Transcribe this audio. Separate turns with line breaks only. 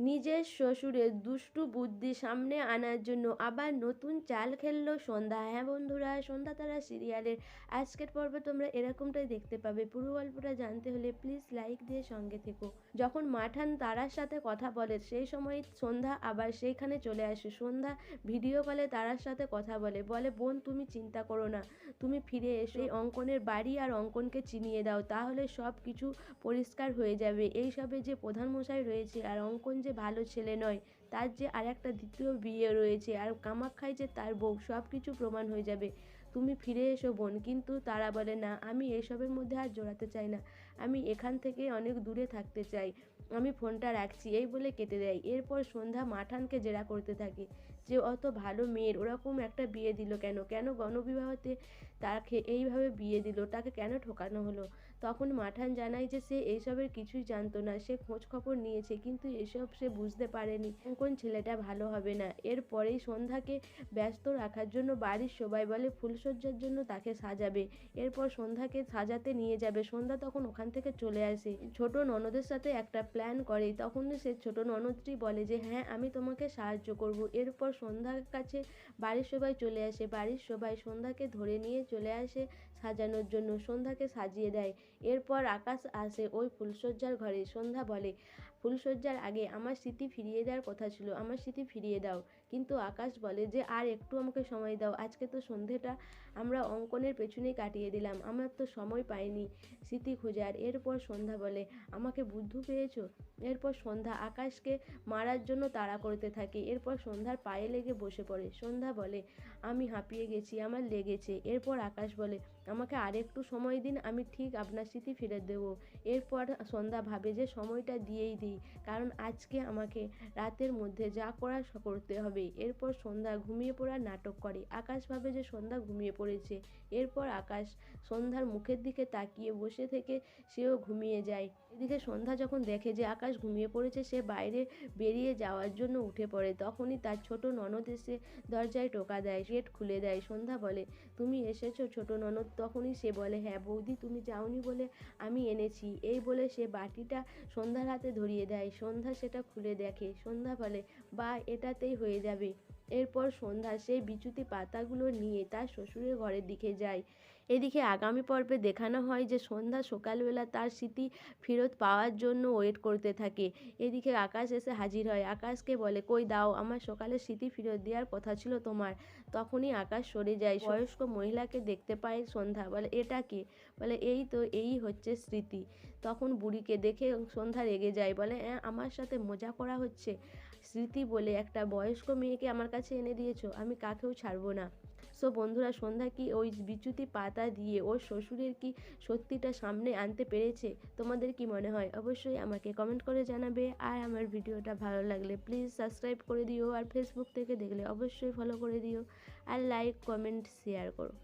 নিজের শ্বশুরের দুষ্টু বুদ্ধি সামনে আনার জন্য আবার নতুন চাল খেললো সন্ধ্যা। হ্যাঁ বন্ধুরা, সন্ধ্যা তারা সিরিয়ালের আজকের পর্বে তোমরা এরকমটাই দেখতে পাবে। পুরো গল্পটা জানতে হলে প্লিজ লাইক দিয়ে সঙ্গে থেকো। যখন মাঠান তারার সাথে কথা বলে সেই সময় সন্ধ্যা আবার সেইখানে চলে আসে। সন্ধ্যা ভিডিও কলে তারার সাথে কথা বলে, বোন তুমি চিন্তা করো না, তুমি ফিরে এসে এই অঙ্কনের বাড়ি আর অঙ্কনকে চিনিয়ে দাও, তাহলে সব কিছু পরিষ্কার হয়ে যাবে। এইসবে যে প্রধানমশাই রয়েছে আর অঙ্কন যে ভালো ছেলে নয়, তার যে আর একটা দ্বিতীয় বিয়ে রয়েছে আর কামাক্ষাই যে তার বউ, সব কিছু প্রমাণ হয়ে যাবে। তুমি ফিরে এসো বোন। কিন্তু তারা বলে না, আমি এসবের মধ্যে আর জড়াতে চাই না, আমি এখান থেকে অনেক দূরে থাকতে চাই, আমি ফোনটা রাখছি, এই বলে কেটে দেয়। এরপর সন্ধ্যা মাঠানকে জেরা করতে থাকে যে অত ভালো মেয়ের ওরকম একটা বিয়ে দিল কেন, কেন গণবিবাহতে তাকে এইভাবে বিয়ে দিল, তাকে কেন ঠকানো হলো। তখন মাঠান জানায় যে সে এইসবের কিছুই জানতো না, সে খোঁজ খবর নিয়েছে কিন্তু এসব সে বুঝতে পারেনি কোন ছেলেটা ভালো হবে না। এরপরেই সন্ধ্যাকে ব্যস্ত রাখার জন্য বাড়ির সবাই বলে ফুলসজ্জার জন্য তাকে সাজাবে। এরপর সন্ধ্যাকে সাজাতে নিয়ে যাবে। সন্ধ্যা তখন ওখান থেকে চলে আসে, ছোট ননদের সাথে একটা প্ল্যান করে। তখন সে ছোট ননদটি বলে যে হ্যাঁ আমি তোমাকে সাহায্য করব। এরপর সন্ধ্যার কাছে বাড়ির সবাই চলে আসে। বাড়ির সবাই সন্ধ্যাকে ধরে নিয়ে চলে আসে সাজানোর জন্য, সন্ধ্যাকে সাজিয়ে দেয়। এরপর আকাশ আসে ওই ফুলশয্যার ঘরে। সন্ধ্যা বলে ফুলশয্যার আগে আমার স্মৃতি ফিরিয়ে দেওয়ার কথা ছিল, আমার স্মৃতি ফিরিয়ে দাও। কিন্তু আকাশ বলে যে আর একটু আমাকে সময় দাও, আজকে তো সন্ধেটা আমরা অঙ্কনের পেছনেই কাটিয়ে দিলাম, আমার তো সময় পাইনি স্মৃতি খোঁজার। এরপর সন্ধ্যা বলে আমাকে বুদ্ধু পেয়েছো। এরপর সন্ধ্যা আকাশকে মারার জন্য তাড়া করতে থাকে। এরপর সন্ধ্যার পায়ে লেগে বসে পড়ে। সন্ধ্যা বলে আমি হাঁপিয়ে গেছি, আমার লেগেছে। এরপর আকাশ বলে আমাকে আরেকটু সময় দিন, আমি ঠিক আপনার স্মৃতি ফিরে দেবো। এরপর সন্ধ্যা ভাবে যে সময়টা দিয়েই দিই, কারণ আজকে আমাকে রাতের মধ্যে যা করার করতে হবে। এরপর সন্ধ্যা ঘুমিয়ে পড়ার নাটক করে। আকাশ ভাবে যে সন্ধ্যা ঘুমিয়ে পড়েছে। এরপর আকাশ সন্ধ্যার মুখের দিকে তাকিয়ে বসে থেকে সেও ঘুমিয়ে যায়। এদিকে সন্ধ্যা যখন দেখে যে আকাশ ঘুমিয়ে পড়েছে, সে বাইরে বেরিয়ে যাওয়ার জন্য উঠে পড়ে। তখনই তার ছোট ননদ এসে দরজায় টোকা দেয়, গেট খুলে দেয়। সন্ধ্যা বলে তুমি এসেছো ছোট ননদ। তখনই সে বলে হ্যাঁ বৌদি, তুমি যাওনি বলে আমি এনেছি। এই বলে সে বাটিটা সন্ধ্যার হাতে ধরিয়ে দেয়। সন্ধ্যা সেটা খুলে দেখে। সন্ধ্যা বলে বা এটাতেই হয়ে যাবে। এরপর সন্ধ্যা সেই বিচুতি পাতাগুলো নিয়ে তার শ্বশুরের ঘরের দিকে যায়। এদিকে আগামী পর্বে দেখানো হয় যে সন্ধ্যা সকালবেলা তার স্মৃতি ফেরত পাওয়ার জন্য ওয়েট করতে থাকে। এদিকে আকাশ এসে হাজির হয়। আকাশকে বলে কই দাও, আমার সকালের স্মৃতি ফেরত দেওয়ার কথা ছিল তোমার। তখনই আকাশ সরে যায়। বয়স্ক মহিলাকে দেখতে পায় সন্ধ্যা, বলে এটা কে? বলে এই তো, এই হচ্ছে স্মৃতি। তখন বুড়িকে দেখে সন্ধ্যা রেগে যায়, বলে আমার সাথে মজা করা হচ্ছে? স্মৃতি বলে একটা বয়স্ক মেয়েকে আমার কাছে এনে দিয়েছো, আমি কাকেও ছাড়বো না। সো বন্ধুরা, সন্ধ্যা কি ওই বিচুতি পাতা দিয়ে ওর শ্বশুরের কি সত্যিটা সামনে আনতে পেরেছে? তোমাদের কি মনে হয় অবশ্যই আমাকে কমেন্ট করে জানাবে। আর আমার ভিডিওটা ভালো লাগলে প্লিজ সাবস্ক্রাইব করে দিও, আর ফেসবুক থেকে দেখলে অবশ্যই ফলো করে দিও, আর লাইক কমেন্ট শেয়ার করো।